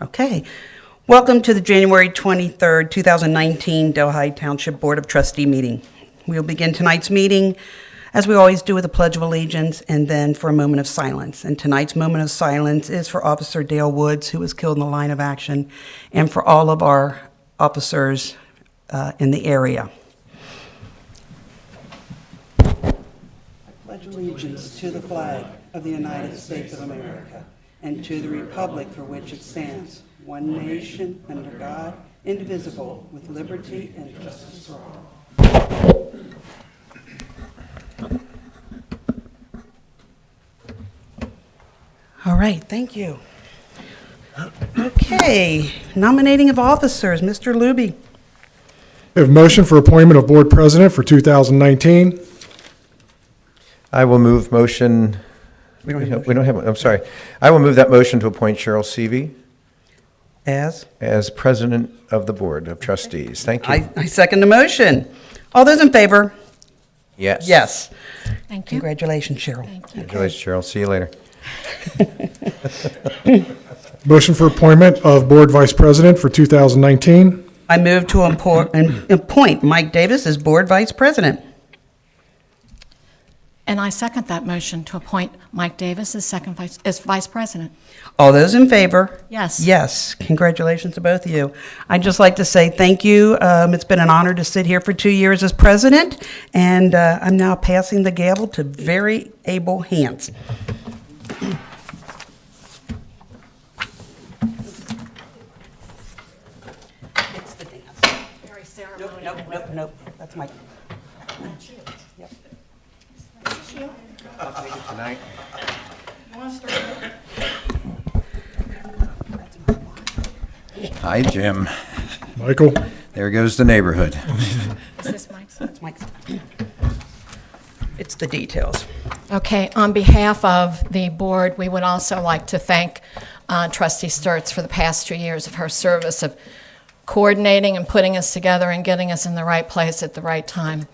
Okay. Welcome to the January 23rd, 2019 Delhi Township Board of Trustee meeting. We'll begin tonight's meeting, as we always do, with a Pledge of Allegiance and then for a moment of silence. And tonight's moment of silence is for Officer Dale Woods, who was killed in the line of action, and for all of our officers in the area. I pledge allegiance to the flag of the United States of America and to the republic for which it stands, one nation, under God, indivisible, with liberty and justice for all. All right, thank you. Okay, nominating of officers, Mr. Luby. We have a motion for appointment of board president for 2019. I will move motion. We don't have. I'm sorry. I will move that motion to appoint Cheryl Seavey as president of the board of trustees. Thank you. I second the motion. All those in favor? Yes. Yes. Thank you. Congratulations, Cheryl. Thank you. Congratulations, Cheryl. See you later. Motion for appointment of board vice president for 2019. I move to appoint Mike Davis as board vice president. And I second that motion to appoint Mike Davis as vice president. All those in favor? Yes. Yes. Congratulations to both of you. I'd just like to say thank you. It's been an honor to sit here for 2 years as president, and I'm now passing the gavel to very able hands. It's the dance. Very ceremonial. Nope. That's Mike. Yep. Tonight. Hi, Jim. Michael. There goes the neighborhood. Is this Mike's? That's Mike's. It's the details. Okay, on behalf of the board, we would also like to thank Trustee Sturts for the past 2 years of her service of coordinating and putting us together and getting us in the right place at the right time.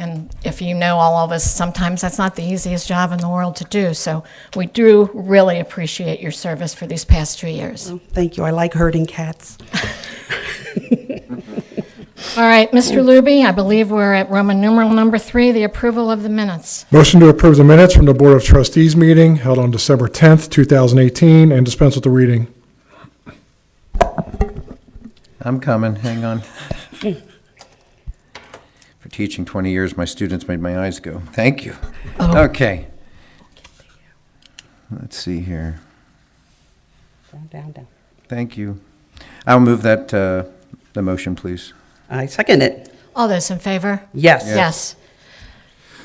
And if you know all of us, sometimes that's not the easiest job in the world to do. So we do really appreciate your service for these past 2 years. Oh, thank you. I like herding cats. All right, Mr. Luby, I believe we're at Roman numeral number 3, the approval of the minutes. Motion to approve the minutes from the board of trustees meeting held on December 10th, 2018, and dispense with the reading. I'm coming. Hang on. For teaching 20 years, my students made my eyes go. Thank you. Oh. Okay. Let's see here. Down. Thank you. I'll move that the motion, please. I second it. All those in favor? Yes. Yes.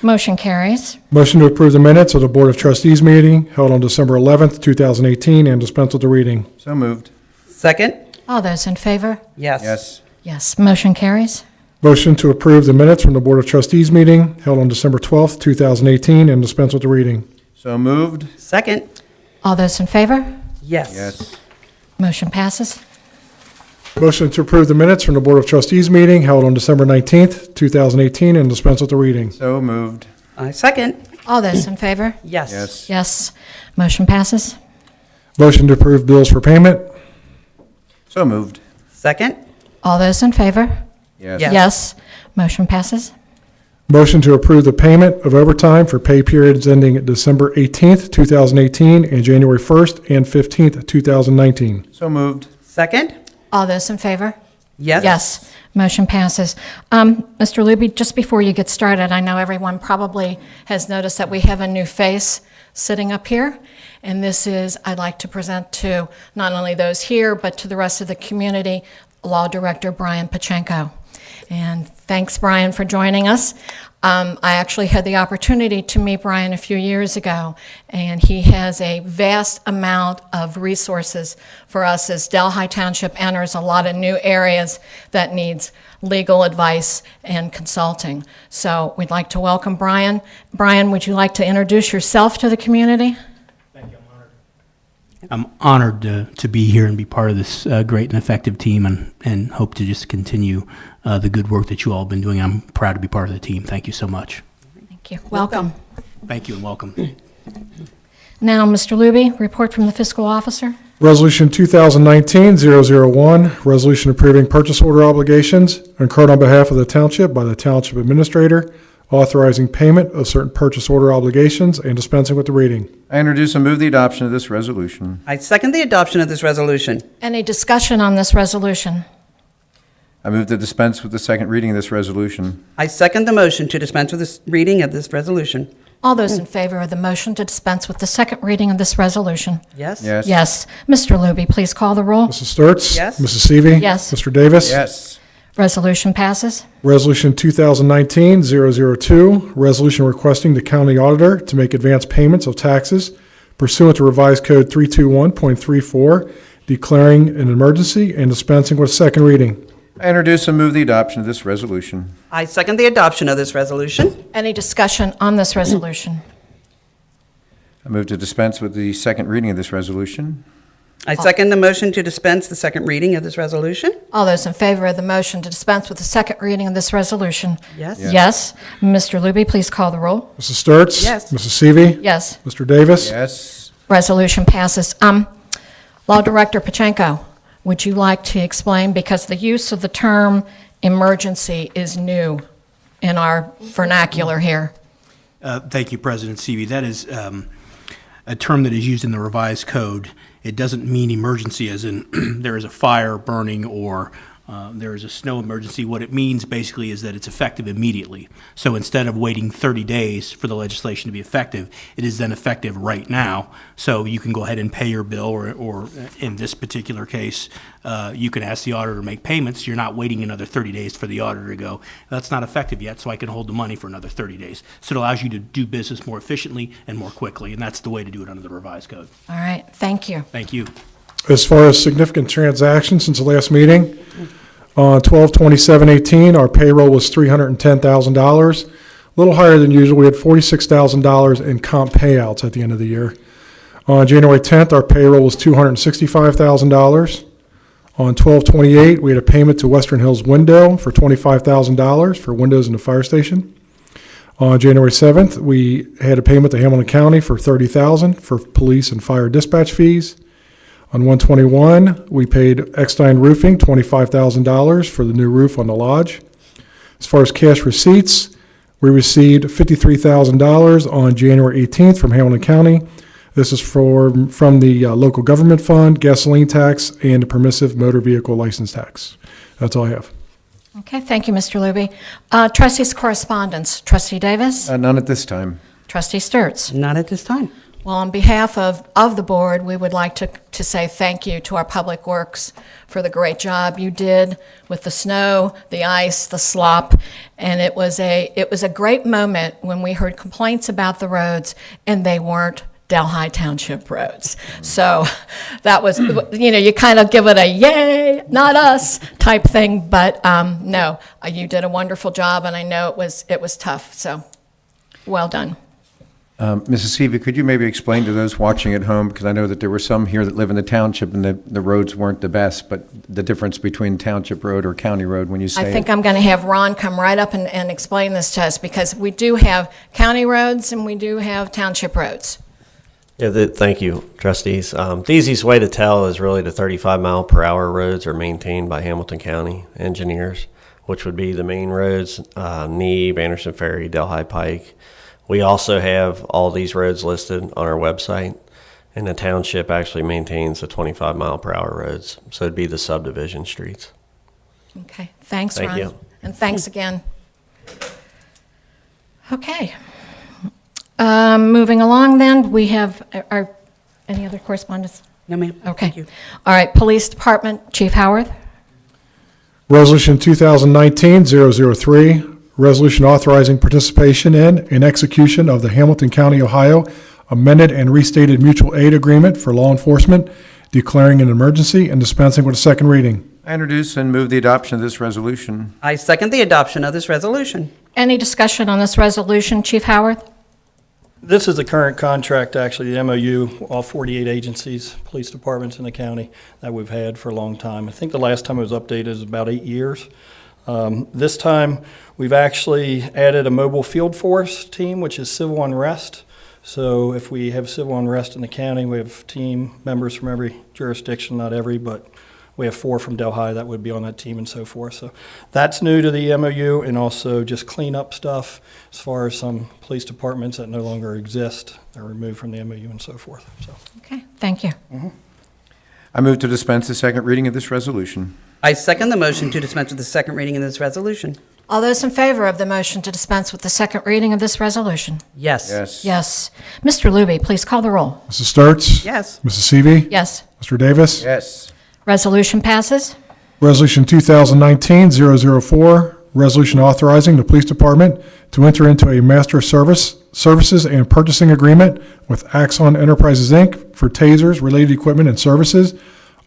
Motion carries. Motion to approve the minutes of the board of trustees meeting held on December 11th, 2018, and dispense with the reading. So moved. Second? All those in favor? Yes. Yes. Yes. Motion carries. Motion to approve the minutes from the board of trustees meeting held on December 12th, 2018, and dispense with the reading. So moved. Second? All those in favor? Yes. Yes. Motion passes. Motion to approve the minutes from the board of trustees meeting held on December 19th, 2018, and dispense with the reading. So moved. I second. All those in favor? Yes. Yes. Yes. Motion passes. Motion to approve bills for payment. So moved. Second? All those in favor? Yes. Yes. Yes. Motion passes. Motion to approve the payment of overtime for pay periods ending December 18th, 2018, and January 1st and 15th, 2019. So moved. Second? All those in favor? Yes. Yes. Motion passes. Mr. Luby, just before you get started, I know everyone probably has noticed that we have a new face sitting up here. And this is, I'd like to present to not only those here, but to the rest of the community, Law Director Brian Pachenko. And thanks, Brian, for joining us. I actually had the opportunity to meet Brian a few years ago, and he has a vast amount of resources for us as Delhi Township enters a lot of new areas that needs legal advice and consulting. So we'd like to welcome Brian. Brian, would you like to introduce yourself to the community? Thank you. I'm honored to be here and be part of this great and effective team, and hope to just continue the good work that you all have been doing. I'm proud to be part of the team. Thank you so much. Thank you. Welcome. Thank you and welcome. Now, Mr. Luby, report from the fiscal officer. Resolution 2019-001, resolution approving purchase order obligations incurred on behalf of the township by the township administrator, authorizing payment of certain purchase order obligations and dispensing with the reading. I introduce and move the adoption of this resolution. I second the adoption of this resolution. Any discussion on this resolution? I move to dispense with the second reading of this resolution. I second the motion to dispense with this reading of this resolution. All those in favor of the motion to dispense with the second reading of this resolution? Yes? Yes. Yes. Mr. Luby, please call the roll. Mrs. Sturts? Yes. Mrs. Seavey? Yes. Mr. Davis? Yes. Resolution passes. Resolution 2019-002, resolution requesting the county auditor to make advance payments of taxes pursuant to revised code 321.34, declaring an emergency and dispensing with second reading. I introduce and move the adoption of this resolution. I second the adoption of this resolution. Any discussion on this resolution? I move to dispense with the second reading of this resolution. I second the motion to dispense the second reading of this resolution. All those in favor of the motion to dispense with the second reading of this resolution? Yes? Yes. Mr. Luby, please call the roll. Mrs. Sturts? Yes. Mrs. Seavey? Yes. Mr. Davis? Yes. Resolution passes. Law Director Pachenko, would you like to explain, because the use of the term emergency is new in our vernacular here? Thank you, President Seavey. That is a term that is used in the revised code. It doesn't mean emergency as in there is a fire burning or there is a snow emergency. What it means basically is that it's effective immediately. So instead of waiting 30 days for the legislation to be effective, it is then effective right now. So you can go ahead and pay your bill, or in this particular case, you can ask the auditor to make payments. You're not waiting another 30 days for the auditor to go, that's not effective yet, so I can hold the money for another 30 days. So it allows you to do business more efficiently and more quickly, and that's the way to do it under the revised code. All right, thank you. Thank you. As far as significant transactions since the last meeting, on 12/27/18, our payroll was $310,000, a little higher than usual. We had $46,000 in comp payouts at the end of the year. On January 10th, our payroll was $265,000. On 12/28, we had a payment to Western Hills Window for $25,000 for windows in the fire station. On January 7th, we had a payment to Hamilton County for $30,000 for police and fire dispatch fees. On 1/21, we paid Eckstein Roofing $25,000 for the new roof on the lodge. As far as cash receipts, we received $53,000 on January 18th from Hamilton County. This is from the local government fund, gasoline tax, and the permissive motor vehicle license tax. That's all I have. Okay, thank you, Mr. Luby. Trustees' correspondence. Trustee Davis? None at this time. Trustee Sturts? Not at this time. Well, on behalf of the board, we would like to say thank you to our Public Works for the great job you did with the snow, the ice, the slop, and it was a great moment when we heard complaints about the roads, and they weren't Delhi Township roads. So that was, you kind of give it a yay, not us type thing, but no, you did a wonderful job, and I know it was tough, so well done. Mrs. Seavey, could you maybe explain to those watching at home, because I know that there were some here that live in the township and the roads weren't the best, but the difference between township road or county road when you say I think it? I'm going to have Ron come right up and explain this to us, because we do have county roads and we do have township roads. Yeah, thank you, trustees. The easiest way to tell is really the 35-mile-per-hour roads are maintained by Hamilton County engineers, which would be the main roads, Neeb, Anderson Ferry, Delhi Pike. We also have all these roads listed on our website, and the township actually maintains the 25-mile-per-hour roads, so it'd be the subdivision streets. Okay, thanks, Thank Ron. you. And thanks again. Okay. Moving along then, we have, any other correspondence? No, ma'am. Okay. Thank you. All right, Police Department, Chief Howarth. Resolution 2019-003, resolution authorizing participation in and execution of the Hamilton County, Ohio amended and restated mutual aid agreement for law enforcement, declaring an emergency and dispensing with a second reading. I introduce and move the adoption of this resolution. I second the adoption of this resolution. Any discussion on this resolution, Chief Howarth? This is the current contract, actually, the MOU, all 48 agencies, police departments in the county that we've had for a long time. I think the last time it was updated is about 8 years. This time, we've actually added a mobile field force team, which is civil unrest. So if we have civil unrest in the county, we have team members from every jurisdiction, not every, but we have 4 from Delhi that would be on that team and so forth. So that's new to the MOU, and also just clean up stuff as far as some police departments that no longer exist. They're removed from the MOU and so forth. So Okay, thank you. I move to dispense the second reading of this resolution. I second the motion to dispense with the second reading of this resolution. All those in favor of the motion to dispense with the second reading of this resolution? Yes. Yes. Yes. Mr. Luby, please call the roll. Mrs. Sturts? Yes. Mrs. Seavey? Yes. Mr. Davis? Yes. Resolution passes. Resolution 2019-004, resolution authorizing the police department to enter into a master services and purchasing agreement with Axon Enterprises, Inc. for tasers, related equipment, and services,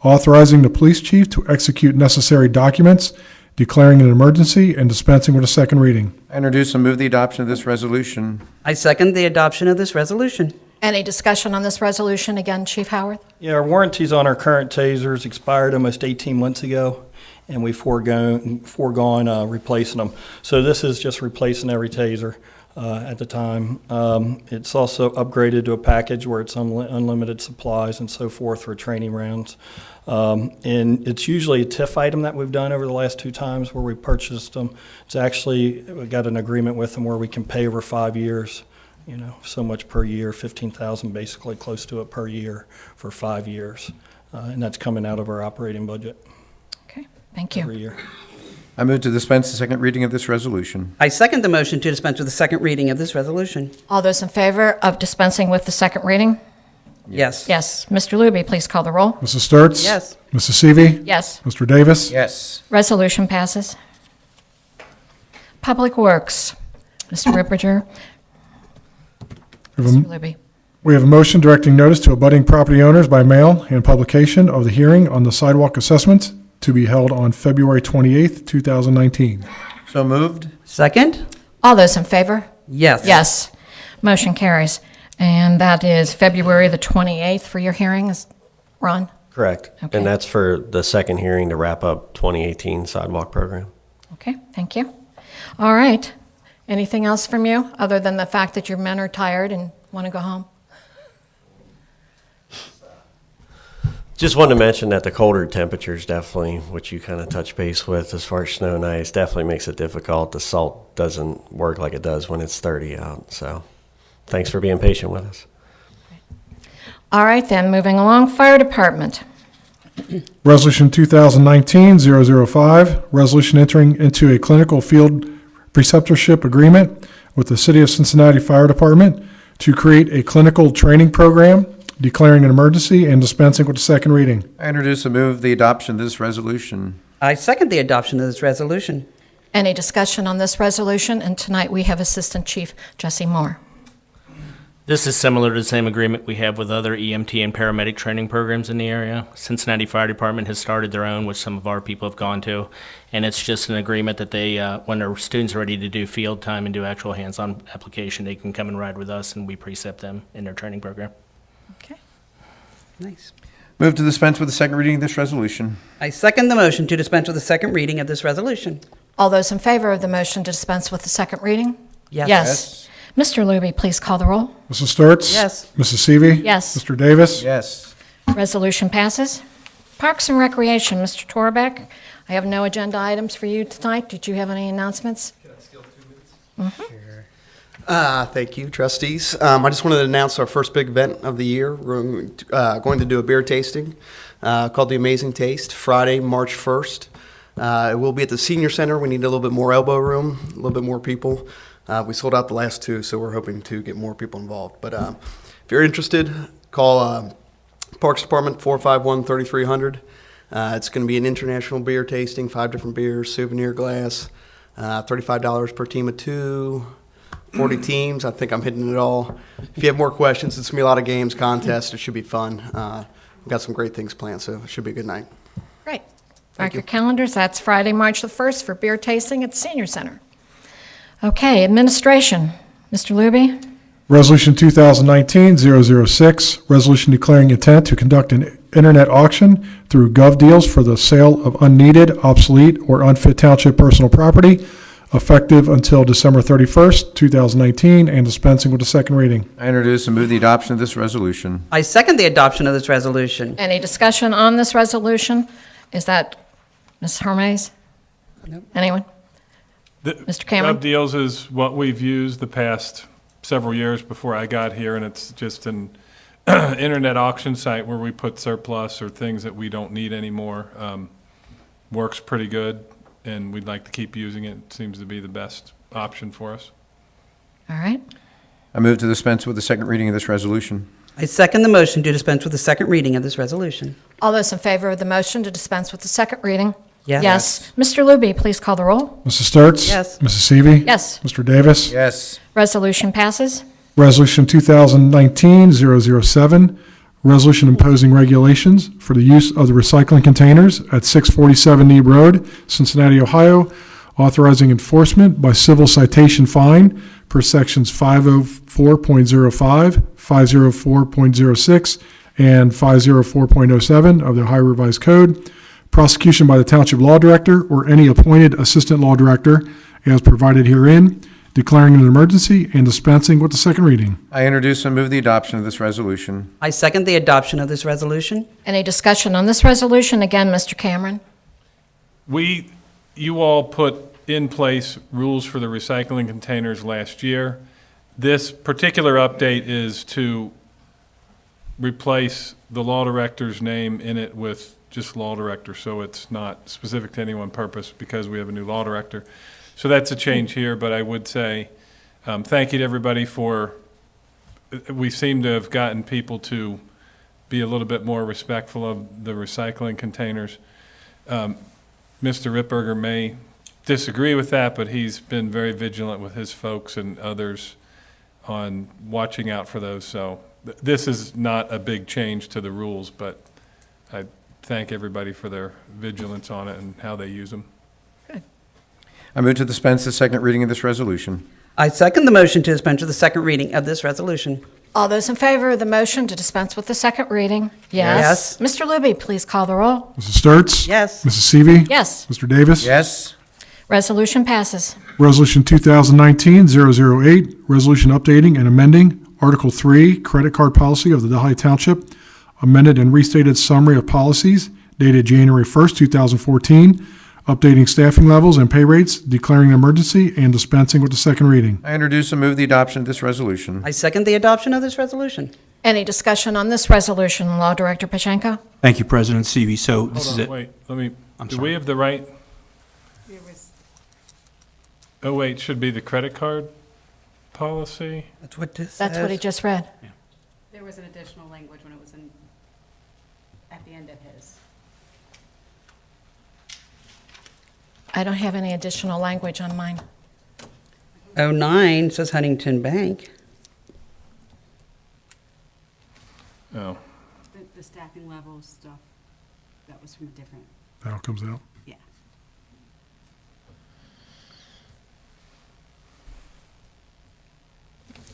authorizing the police chief to execute necessary documents, declaring an emergency, and dispensing with a second reading. I introduce and move the adoption of this resolution. I second the adoption of this resolution. Any discussion on this resolution? Again, Chief Howard? yeah, our warranties on our current tasers expired almost 18 months ago, and we foregone replacing them. So this is just replacing every taser at the time. It's also upgraded to a package where it's unlimited supplies and so forth for training rounds. And it's usually a TIF item that we've done over the last 2 times where we purchased them. It's actually, we got an agreement with them where we can pay over 5 years, so much per year, 15,000 basically, close to it per year for 5 years. And that's coming out of our operating budget Okay, thank you. every year. I move to dispense the second reading of this resolution. I second the motion to dispense with the second reading of this resolution. All those in favor of dispensing with the second reading? Yes. Yes. Mr. Luby, please call the roll. Mrs. Sturts? Yes. Mrs. Seavey? Yes. Mr. Davis? Yes. Resolution passes. Public Works. Mr. Ripperger. Mr. Luby. We have a motion directing notice to abutting property owners by mail and publication of the hearing on the sidewalk assessments to be held on February 28th, 2019. So moved? Second? All those in favor? Yes. Yes. Motion carries. And that is February the 28th for your hearings, Ron? Correct. Okay. And that's for the second hearing to wrap up 2018 sidewalk program. Okay, thank you. All right. Anything else from you, other than the fact that your men are tired and want to go home? Just wanted to mention that the colder temperatures definitely, which you kind of touch base with as far as snow and ice, definitely makes it difficult. The salt doesn't work like it does when it's 30 out. So thanks for being patient with us. All right, then, moving along, Fire Department. Resolution 2019-005, resolution entering into a clinical field preceptorship agreement with the City of Cincinnati Fire Department to create a clinical training program, declaring an emergency, and dispensing with the second reading. I introduce and move the adoption of this resolution. I second the adoption of this resolution. Any discussion on this resolution? And tonight we have Assistant Chief Jesse Moore. This is similar to the same agreement we have with other EMT and paramedic training programs in the area. Cincinnati Fire Department has started their own, which some of our people have gone to, and it's just an agreement that they, when their students are ready to do field time and do actual hands-on application, they can come and ride with us, and we precept them in their training program. Okay. Nice. Move to dispense with the second reading of this resolution. I second the motion to dispense with the second reading of this resolution. All those in favor of the motion to dispense with the second reading? Yes. Yes. Mr. Luby, please call the roll. Mrs. Sturts? Yes. Mrs. Seavey? Yes. Mr. Davis? Yes. Resolution passes. Parks and Recreation, Mr. Torbeck. I have no agenda items for you tonight. Did you have any announcements? Thank you, trustees. I just wanted to announce our first big event of the year. We're going to do a beer tasting called The Amazing Taste, Friday, March 1st. It will be at the Senior Center. We need a little bit more elbow room, a little bit more people. We sold out the last 2, so we're hoping to get more people involved. But if you're interested, call Parks Department, 451-3300. It's going to be an international beer tasting, 5 different beers, souvenir glass, $35 per team of 2. 40 teams. I think I'm hitting it all. If you have more questions, it's going to be a lot of games, contests. It should be fun. We've got some great things planned, so it should be a good night. Great. Mark your calendars. That's Friday, March the 1st for beer tasting at the Senior Center. Okay, Administration. Mr. Luby? Resolution 2019-006, resolution declaring intent to conduct an internet auction through GovDeals for the sale of unneeded, obsolete, or unfit township personal property effective until December 31st, 2019, and dispensing with the second reading. I introduce and move the adoption of this resolution. I second the adoption of this resolution. Any discussion on this resolution? Is that Ms. Hermes? Anyone? Mr. Cameron? Gov Deals is what we've used the past several years before I got here, and it's just an internet auction site where we put surplus or things that we don't need anymore. Works pretty good, and we'd like to keep using it. It seems to be the best option for us. All right. I move to dispense with the second reading of this resolution. I second the motion to dispense with the second reading of this resolution. All those in favor of the motion to dispense with the second reading? Yes. Yes. Mr. Luby, please call the roll. Mrs. Sturts? Yes. Mrs. Seavey? Yes. Mr. Davis? Yes. Resolution passes. Resolution 2019-007, resolution imposing regulations for the use of the recycling containers at 647 Neeb Road, Cincinnati, Ohio, authorizing enforcement by civil citation fine per sections 504.05, 504.06, and 504.07 of the Ohio Revised Code, prosecution by the Township Law Director or any appointed Assistant Law Director as provided herein, declaring an emergency and dispensing with the second reading. I introduce and move the adoption of this resolution. I second the adoption of this resolution. Any discussion on this resolution? Again, Mr. Cameron? You all put in place rules for the recycling containers last year. This particular update is to replace the law director's name in it with just law director, so it's not specific to any one purpose because we have a new law director. So that's a change here, but I would say thank you to everybody we seem to have gotten people to be a little bit more respectful of the recycling containers. Mr. Rittberger may disagree with that, but he's been very vigilant with his folks and others on watching out for those. So this is not a big change to the rules, but I thank everybody for their vigilance on it and how they use them. I move to dispense the second reading of this resolution. I second the motion to dispense with the second reading of this resolution. All those in favor of the motion to dispense with the second reading? Yes. Mr. Luby, please call the roll. Mrs. Sturts? Yes. Mrs. Seavey? Yes. Mr. Davis? Yes. Resolution passes. Resolution 2019-008, resolution updating and amending Article 3, credit card policy of the Delhi Township, amended and restated summary of policies dated January 1st, 2014, updating staffing levels and pay rates, declaring an emergency, and dispensing with the second reading. I introduce and move the adoption of this resolution. I second the adoption of this resolution. Any discussion on this resolution? Law Director Pashenko? Thank you, President Seavey. So this is Hold on, it. wait, I'm do sorry. we have the right? Oh, wait, should be the credit card policy? That's what this That's what he just read. There was an additional language when it was at the end of his. I don't have any additional language on mine. 09 says Huntington Bank. Oh, The staffing level stuff, that was from a different, Now it comes out. yeah.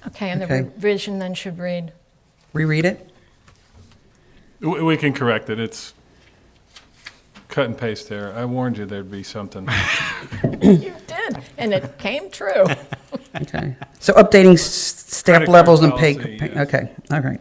Okay, and the Okay. revision then should read, Reread it. we can correct it, it's cut and paste there. I warned you there'd be something. you did, and it came true. Okay. So updating staff Credit card levels and pay. policy, yes. Okay, all right.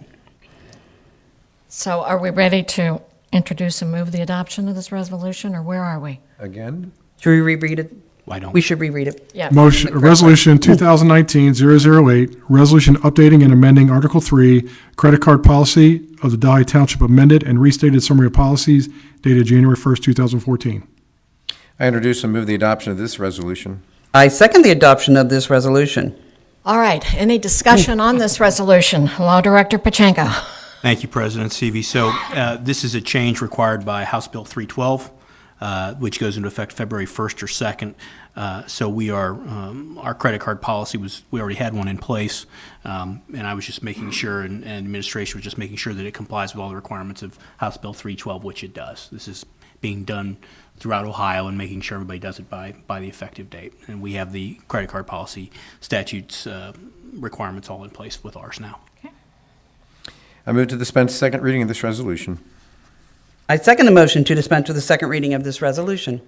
So are we ready to introduce and move the adoption of this resolution, or where are we? Again? Should we reread it? Why don't We should reread it. Yeah. Motion, Resolution 2019-008, resolution updating and amending Article 3, credit card policy of the Delhi Township, amended and restated summary of policies dated January 1st, 2014. I introduce and move the adoption of this resolution. I second the adoption of this resolution. All right, any discussion on this resolution? Law Director Pashenko? Thank you, President Seavey. So this is a change required by House Bill 312, which goes into effect February 1st or 2nd. So we are, our credit card policy we already had one in place, and I was just making sure, and administration was just making sure that it complies with all the requirements of House Bill 312, which it does. This is being done throughout Ohio and making sure everybody does it by the effective date. And we have the credit card policy statutes requirements all in place with ours now. I move to dispense second reading of this resolution. I second the motion to dispense with the second reading of this resolution.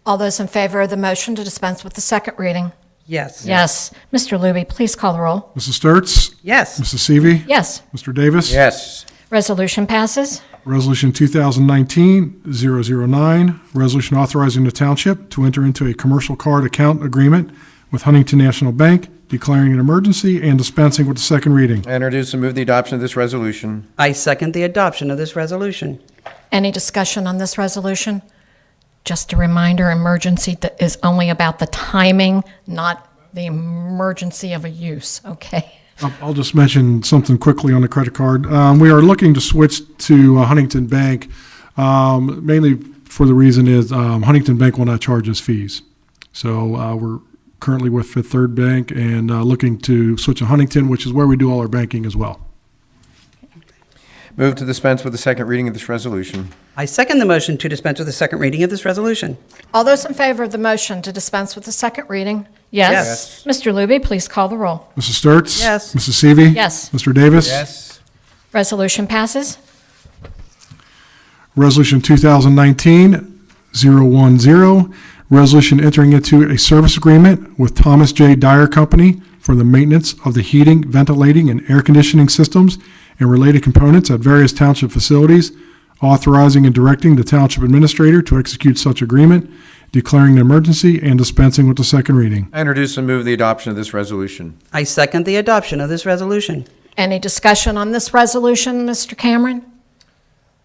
All those in favor of the motion to dispense with the second reading? Yes. Yes. Mr. Luby, please call the roll. Mrs. Sturts? Yes. Mrs. Seavey? Yes. Mr. Davis? Yes. Resolution passes. Resolution 2019-009, resolution authorizing the township to enter into a commercial card account agreement with Huntington National Bank, declaring an emergency and dispensing with the second reading. I introduce and move the adoption of this resolution. I second the adoption of this resolution. Any discussion on this resolution? Just a reminder, emergency is only about the timing, not the emergency of a use, okay? I'll just mention something quickly on the credit card. We are looking to switch to Huntington Bank, mainly for the reason is Huntington Bank will not charge us fees. So we're currently with Fifth Third Bank and looking to switch to Huntington, which is where we do all our banking as well. Move to dispense with the second reading of this resolution. I second the motion to dispense with the second reading of this resolution. All those in favor of the motion to dispense with the second reading? Yes. Mr. Luby, please call the roll. Mrs. Sturts? Yes. Mrs. Seavey? Yes. Mr. Davis? Yes. Resolution passes. Resolution 2019-010, resolution entering into a service agreement with Thomas J. Dyer Company for the maintenance of the heating, ventilating, and air conditioning systems and related components at various township facilities, authorizing and directing the township administrator to execute such agreement, declaring an emergency, and dispensing with the second reading. I introduce and move the adoption of this resolution. I second the adoption of this resolution. Any discussion on this resolution, Mr. Cameron?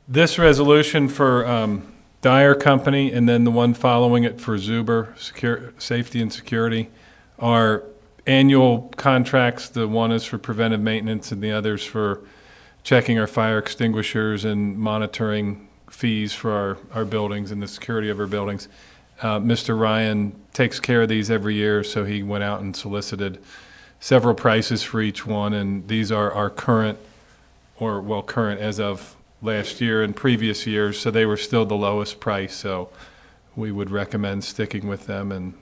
This resolution for Dyer Company and then the one following it for Zuber Safety and Security are annual contracts. The one is for preventive maintenance and the other's for checking our fire extinguishers and monitoring fees for our buildings and the security of our buildings. Mr. Ryan takes care of these every year, so he went out and solicited several prices for each one, and these are our current as of last year and previous years, so they were still the lowest price, so we would recommend sticking with them, and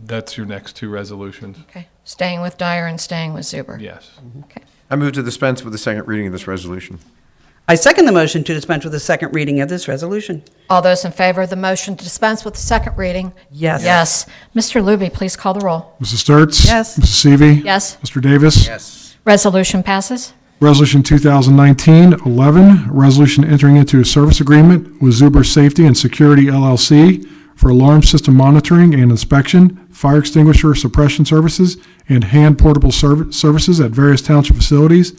that's your next two resolutions. Okay. Staying with Dyer and staying with Zuber? Yes. Okay. I move to dispense with the second reading of this resolution. I second the motion to dispense with the second reading of this resolution. All those in favor of the motion to dispense with the second reading? Yes. Yes. Mr. Luby, please call the roll. Mrs. Sturts? Yes. Mrs. Seavey? Yes. Mr. Davis? Yes. Resolution passes. Resolution 2019-11, resolution entering into a service agreement with Zuber Safety and Security LLC for alarm system monitoring and inspection, fire extinguisher suppression services, and hand portable services at various township facilities,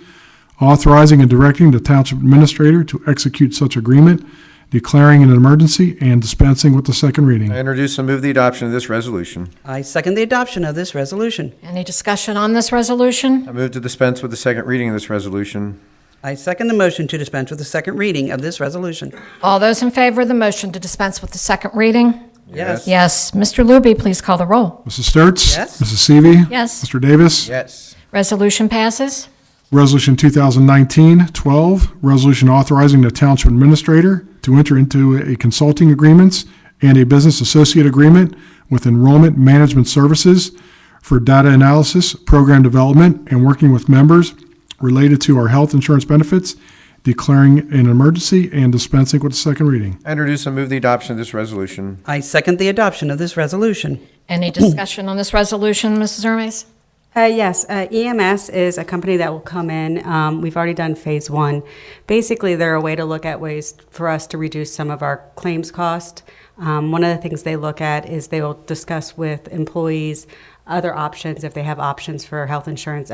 authorizing and directing the township administrator to execute such agreement, declaring an emergency, and dispensing with the second reading. I introduce and move the adoption of this resolution. I second the adoption of this resolution. Any discussion on this resolution? I move to dispense with the second reading of this resolution. I second the motion to dispense with the second reading of this resolution. All those in favor of the motion to dispense with the second reading? Yes. Yes. Mr. Luby, please call the roll. Mrs. Sturts? Yes. Mrs. Seavey? Yes. Mr. Davis? Yes. Resolution passes. Resolution 2019-12, resolution authorizing the township administrator to enter into a consulting agreements and a business associate agreement with Enrollment Management Services for data analysis, program development, and working with members related to our health insurance benefits, declaring an emergency and dispensing with the second reading. I introduce and move the adoption of this resolution. I second the adoption of this resolution. Any discussion on this resolution, Mrs. Hermes? Yes, EMS is a company that will come in. We've already done phase one. Basically, they're a way to look at ways for us to reduce some of our claims cost. One of the things they look at is they will discuss with employees other options, if they have options for health insurance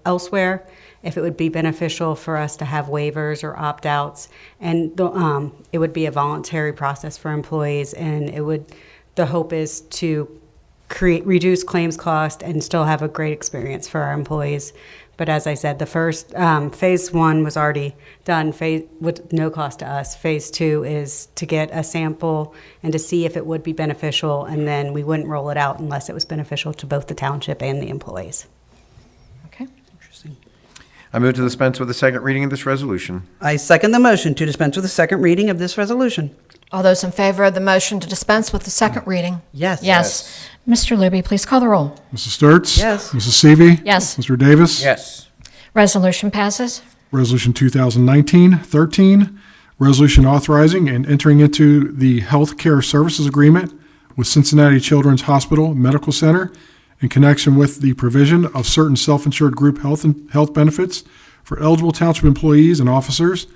elsewhere, if it would be beneficial for us to have waivers or opt-outs. And it would be a voluntary process for employees, and the hope is to reduce claims cost and still have a great experience for our employees. But as I said, the first phase one was already done with no cost to us. Phase two is to get a sample and to see if it would be beneficial, and then we wouldn't roll it out unless it was beneficial to both the township and the employees. Okay. Interesting. I move to dispense with the second reading of this resolution. I second the motion to dispense with the second reading of this resolution. All those in favor of the motion to dispense with the second reading? Yes. Yes. Mr. Luby, please call the roll. Mrs. Sturts? Yes. Mrs. Seavey? Yes. Mr. Davis? Yes. Resolution passes. Resolution 2019-13, Resolution authorizing and entering into the Health Care Services Agreement with Cincinnati Children's Hospital Medical Center in connection with the provision of certain self-insured group health benefits for eligible township employees and officers,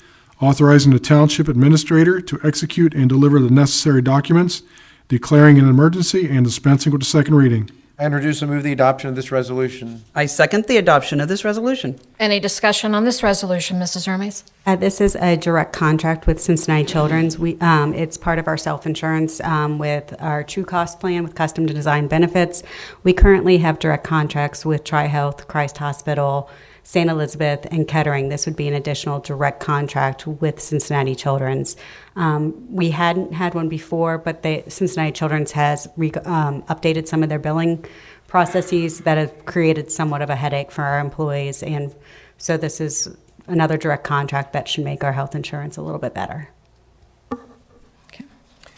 authorizing the township administrator to execute and deliver the necessary documents, declaring an emergency, and dispensing with the second reading. I introduce and move the adoption of this resolution. I second the adoption of this resolution. Any discussion on this resolution, Mrs. Hermes? This is a direct contract with Cincinnati Children's. It's part of our self-insurance with our True Cost plan with custom design benefits. We currently have direct contracts with Tri-Health, Christ Hospital, St. Elizabeth, and Kettering. This would be an additional direct contract with Cincinnati Children's. We hadn't had one before, but Cincinnati Children's has updated some of their billing processes that have created somewhat of a headache for our employees. And so this is another direct contract that should make our health insurance a little bit better.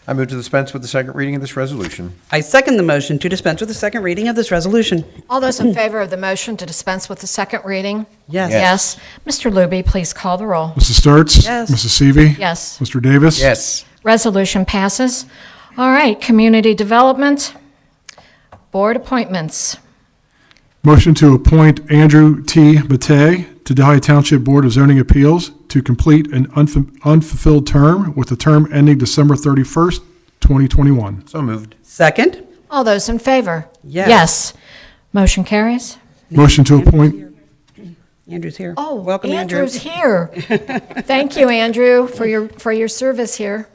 I move to dispense with the second reading of this resolution. I second the motion to dispense with the second reading of this resolution. All those in favor of the motion to dispense with the second reading? Yes. Yes. Mr. Luby, please call the roll. Mrs. Sturts? Yes. Mrs. Seavey? Yes. Mr. Davis? Yes. Resolution passes. All right, community development, board appointments. Motion to appoint Andrew T. Matei to Delhi Township Board of Zoning Appeals to complete an unfulfilled term with the term ending December 31st, 2021. So moved. Second? All those in favor? Yes. Yes. Motion carries. Motion to appoint, Andrew's here. Oh, Welcome, Andrew. Andrew's here. Thank you, Andrew, for your service here.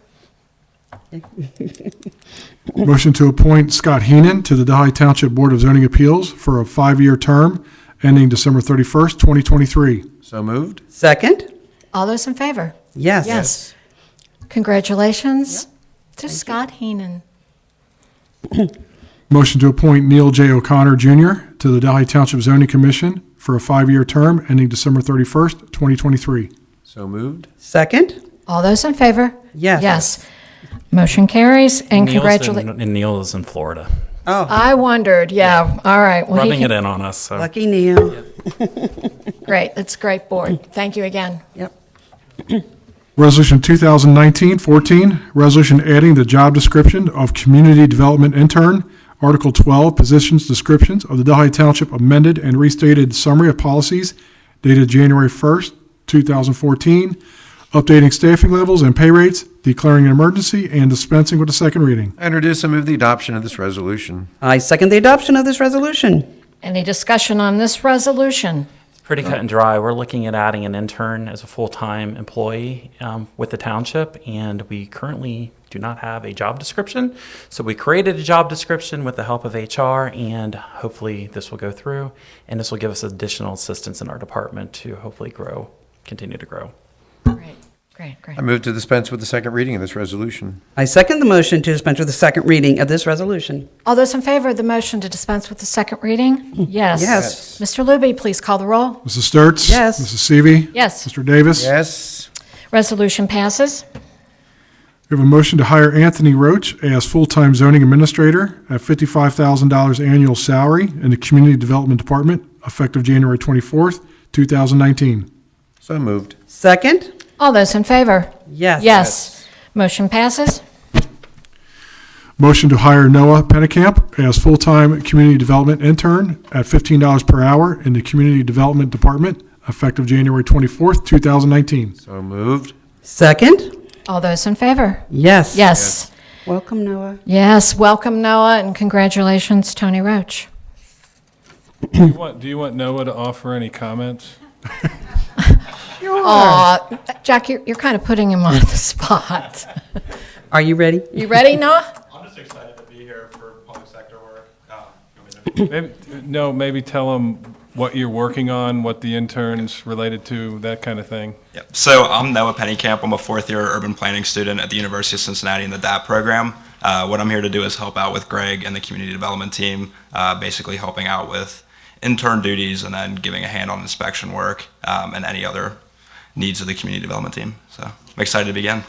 motion to appoint Scott Heenan to the Delhi Township Board of Zoning Appeals for a 5-year term ending December 31st, 2023. So moved. Second? All those in favor? Yes. Yes. Congratulations to Scott Heenan. Motion to appoint Neil J. O'Connor Jr. to the Delhi Township Zoning Commission for a 5-year term ending December 31st, 2023. So moved. Second? All those in favor? Yes. Yes. Motion carries, and congratulations. And Neil is in Florida, Oh, I wondered, yeah, all right. Well, rubbing it in on us. So. lucky Neil. Great, that's a great board. Thank you again. Yep. Resolution 2019-14, resolution adding the job description of Community Development Intern, Article 12, positions descriptions of the Delhi Township amended and restated summary of policies dated January 1st, 2014, updating staffing levels and pay rates, declaring an emergency, and dispensing with the second reading. I introduce and move the adoption of this resolution. I second the adoption of this resolution. Any discussion on this resolution? Pretty cut and dry. We're looking at adding an intern as a full-time employee with the township, and we currently do not have a job description. So we created a job description with the help of HR, and hopefully this will go through, and this will give us additional assistance in our department to hopefully continue to grow. Great. I move to dispense with the second reading of this resolution. I second the motion to dispense with the second reading of this resolution. All those in favor of the motion to dispense with the second reading? Yes. Yes. Mr. Luby, please call the roll. Mrs. Sturts? Yes. Mrs. Seavey? Yes. Mr. Davis? Yes. Resolution passes. We have a motion to hire Anthony Roach as full-time zoning administrator at $55,000 annual salary in the Community Development Department, effective January 24th, 2019. So moved. Second? All those in favor? Yes. Yes. Motion passes. Motion to hire Noah Pennekamp as full-time community development intern at $15 per hour in the Community Development Department, effective January 24th, 2019. So moved. Second? All those in favor? Yes. Yes. Welcome, Noah. Yes. Welcome, Noah, and congratulations, Tony Roach. Do you want Noah to offer any comments? Aw, Jack, you're kind of putting him on the spot. Are you ready? You ready, Noah? I'm just excited to be here for public sector work. Maybe tell them what you're working on, what the intern's related to, that kind of thing. Yep. So I'm Noah Pennycamp. I'm a fourth-year urban planning student at the University of Cincinnati in the DAP program. What I'm here to do is help out with Greg and the community development team, basically helping out with intern duties and then giving a hand on inspection work and any other needs of the community development team. So I'm excited to begin.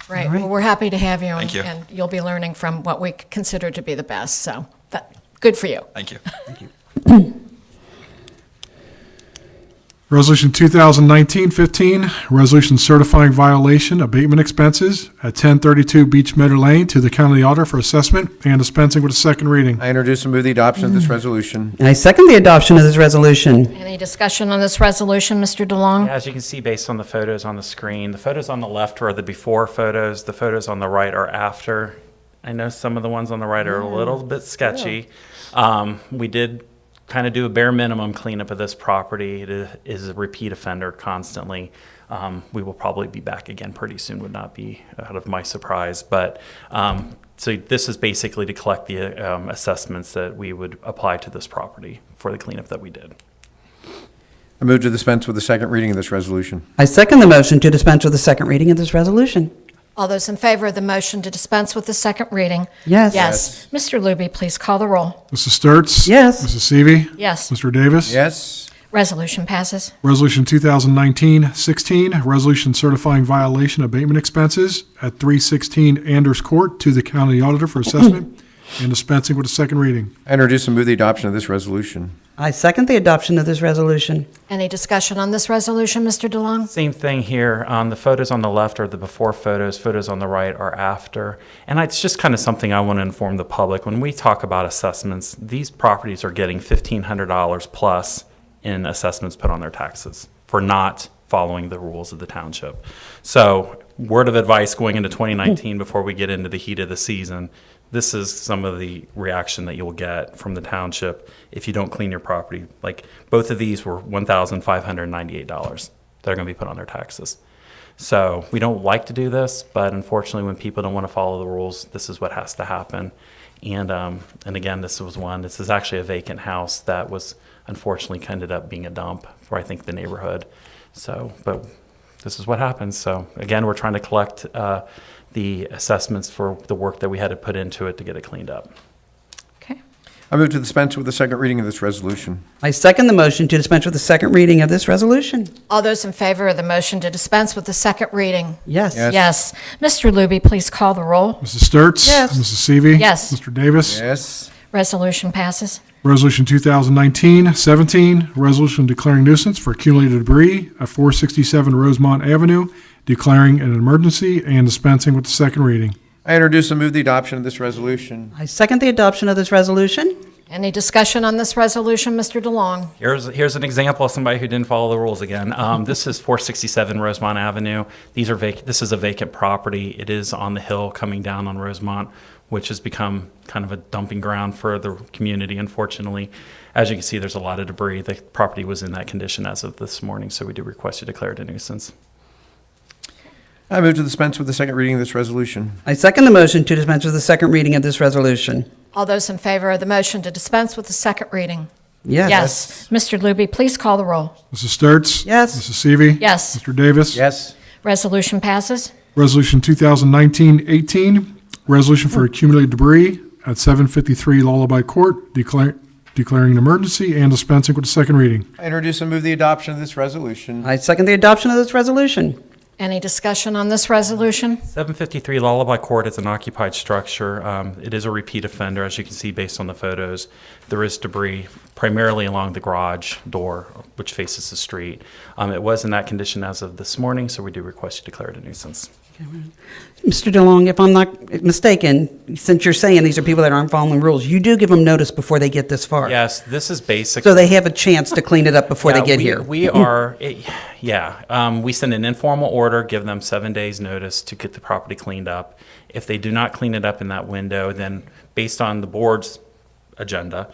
Right. Well, we're happy to have you. Thank you. And you'll be learning from what we consider to be the best. So good for you. Thank you. Thank you. Resolution 2019-15, resolution certifying violation abatement expenses at 1032 Beach Meadow Lane to the county auditor for assessment and dispensing with a second reading. I introduce and move the adoption of this resolution. I second the adoption of this resolution. Any discussion on this resolution, Mr. DeLong? As you can see based on the photos on the screen, the photos on the left are the before photos, the photos on the right are after. I know some of the ones on the right are a little bit sketchy. We did kind of do a bare minimum cleanup of this property. It is a repeat offender constantly. We will probably be back again pretty soon, would not be out of my surprise. But so this is basically to collect the assessments that we would apply to this property for the cleanup that we did. I move to dispense with the second reading of this resolution. I second the motion to dispense with the second reading of this resolution. All those in favor of the motion to dispense with the second reading? Yes. Yes. Mr. Luby, please call the roll. Mrs. Sturts? Yes. Mrs. Seavey? Yes. Mr. Davis? Yes. Resolution passes. Resolution 2019-16, resolution certifying violation abatement expenses at 316 Anders Court to the county auditor for assessment and dispensing with a second reading. I introduce and move the adoption of this resolution. I second the adoption of this resolution. Any discussion on this resolution, Mr. DeLong? Same thing here. The photos on the left are the before photos. Photos on the right are after. And it's just kind of something I want to inform the public. When we talk about assessments, these properties are getting $1,500 plus in assessments put on their taxes for not following the rules of the township. So, word of advice going into 2019 before we get into the heat of the season, this is some of the reaction that you'll get from the township if you don't clean your property. Like both of these were $1,598 that are going to be put on their taxes. So we don't like to do this, but unfortunately when people don't want to follow the rules, this is what has to happen. And again, this was one. This is actually a vacant house that was unfortunately ended up being a dump for I think the neighborhood. So, but this is what happens. So again, we're trying to collect the assessments for the work that we had to put into it to get it cleaned up. Okay. I move to dispense with the second reading of this resolution. I second the motion to dispense with the second reading of this resolution. All those in favor of the motion to dispense with the second reading? Yes. Yes. Yes. Mr. Luby, please call the roll. Mrs. Sturts? Yes. Mrs. Seavey? Yes. Mr. Davis? Yes. Resolution passes. Resolution 2019-17, resolution declaring nuisance for accumulated debris at 467 Rosemont Avenue, declaring an emergency and dispensing with the second reading. I introduce and move the adoption of this resolution. I second the adoption of this resolution. Any discussion on this resolution, Mr. DeLong? Here's an example of somebody who didn't follow the rules again. This is 467 Rosemont Avenue. This is a vacant property. It is on the hill coming down on Rosemont, which has become kind of a dumping ground for the community, unfortunately. As you can see, there's a lot of debris. The property was in that condition as of this morning, so we do request you declare it a nuisance. I move to dispense with the second reading of this resolution. I second the motion to dispense with the second reading of this resolution. All those in favor of the motion to dispense with the second reading? Yes. Yes. Mr. Luby, please call the roll. Mrs. Sturts? Yes. Mrs. Seavey? Yes. Mr. Davis? Yes. Resolution passes. Resolution 2019-18, resolution for accumulated debris at 753 Lullaby Court, declaring an emergency and dispensing with the second reading. I introduce and move the adoption of this resolution. I second the adoption of this resolution. Any discussion on this resolution? 753 Lullaby Court is an occupied structure. It is a repeat offender, as you can see based on the photos. There is debris primarily along the garage door, which faces the street. It was in that condition as of this morning, so we do request you declare it a nuisance. Mr. DeLong, if I'm not mistaken, since you're saying these are people that aren't following rules, you do give them notice before they get this far. Yes, this is basic. So they have a chance to clean it up before they get here. We send an informal order, give them 7 days notice to get the property cleaned up. If they do not clean it up in that window, then based on the board's agenda,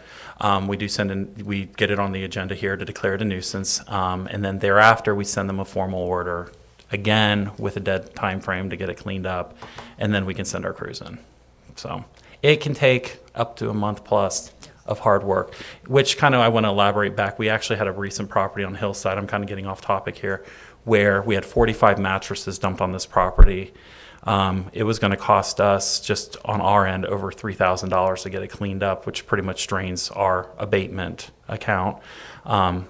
we get it on the agenda here to declare it a nuisance. And then thereafter, we send them a formal order, again, with a dead time frame to get it cleaned up, and then we can send our crews in. So it can take up to a month plus of hard work, which kind of I want to elaborate back. We actually had a recent property on Hillside, I'm kind of getting off topic here, where we had 45 mattresses dumped on this property. It was going to cost us, just on our end, over $3,000 to get it cleaned up, which pretty much drains our abatement account.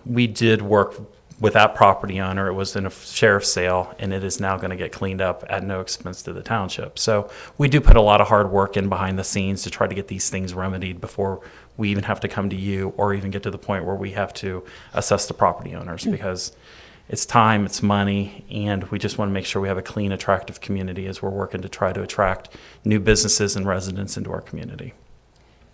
We did work with that property owner. It was in a sheriff's sale, and it is now going to get cleaned up at no expense to the township. So we do put a lot of hard work in behind the scenes to try to get these things remedied before we even have to come to you or even get to the point where we have to assess the property owners, because it's time, it's money, and we just want to make sure we have a clean, attractive community as we're working to try to attract new businesses and residents into our community.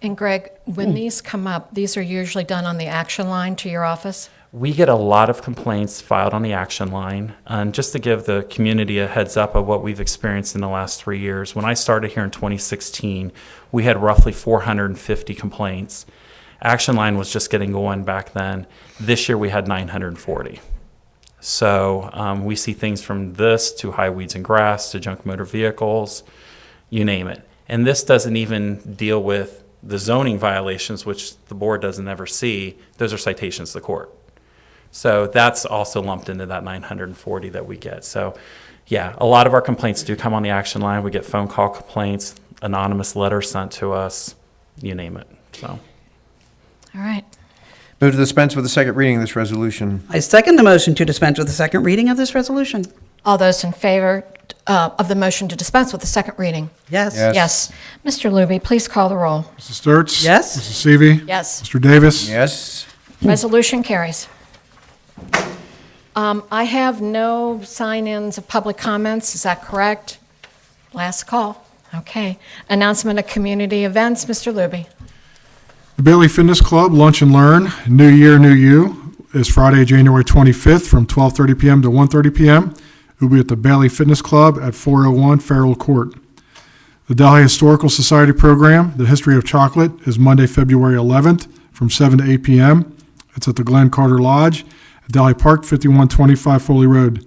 And Greg, when these come up, these are usually done on the action line to your office? We get a lot of complaints filed on the action line. And just to give the community a heads up of what we've experienced in the last 3 years, when I started here in 2016, we had roughly 450 complaints. Action line was just getting going back then. This year we had 940. So we see things from this to high weeds and grass to junk motor vehicles, you name it. And this doesn't even deal with the zoning violations, which the board doesn't ever see. Those are citations to court. So that's also lumped into that 940 that we get. So yeah, a lot of our complaints do come on the action line. We get phone call complaints, anonymous letters sent to us, you name it. So. All right. Move to dispense with the second reading of this resolution. I second the motion to dispense with the second reading of this resolution. All those in favor of the motion to dispense with the second reading? Yes. Yes. Yes. Mr. Luby, please call the roll. Mrs. Sturts? Yes. Mrs. Seavey? Yes. Mr. Davis? Yes. Resolution carries. I have no sign-ins of public comments. Is that correct? Last call. Okay. Announcement of community events. Mr. Luby. The Bailey Fitness Club Lunch and Learn, New Year, New You, is Friday, January 25th from 12:30 p.m. to 1:30 p.m. It will be at the Bailey Fitness Club at 401 Farrell Court. The Delhi Historical Society program, The History of Chocolate, is Monday, February 11th from 7 to 8 p.m. It's at the Glen Carter Lodge at Delhi Park, 5125 Foley Road.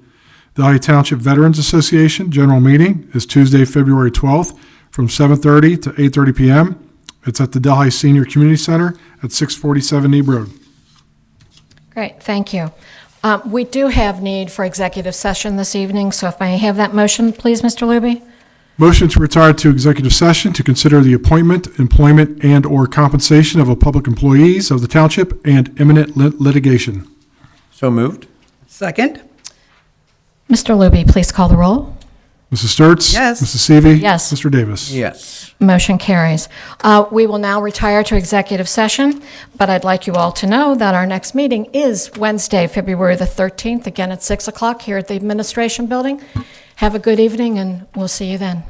Delhi Township Veterans Association General Meeting is Tuesday, February 12th from 7:30 to 8:30 p.m. It's at the Delhi Senior Community Center at 647 Neeb Road. Great. Thank you. We do have need for executive session this evening, so if I have that motion, please, Mr. Luby. Motion to retire to executive session to consider the appointment, employment, and/or compensation of a public employees of the township and imminent litigation. So moved. Second? Mr. Luby, please call the roll. Mrs. Sturts? Yes. Mrs. Seavey? Yes. Mr. Davis? Yes. Motion carries. We will now retire to executive session, but I'd like you all to know that our next meeting is Wednesday, February the 13th, again at 6 o'clock here at the Administration Building. Have a good evening, and we'll see you then.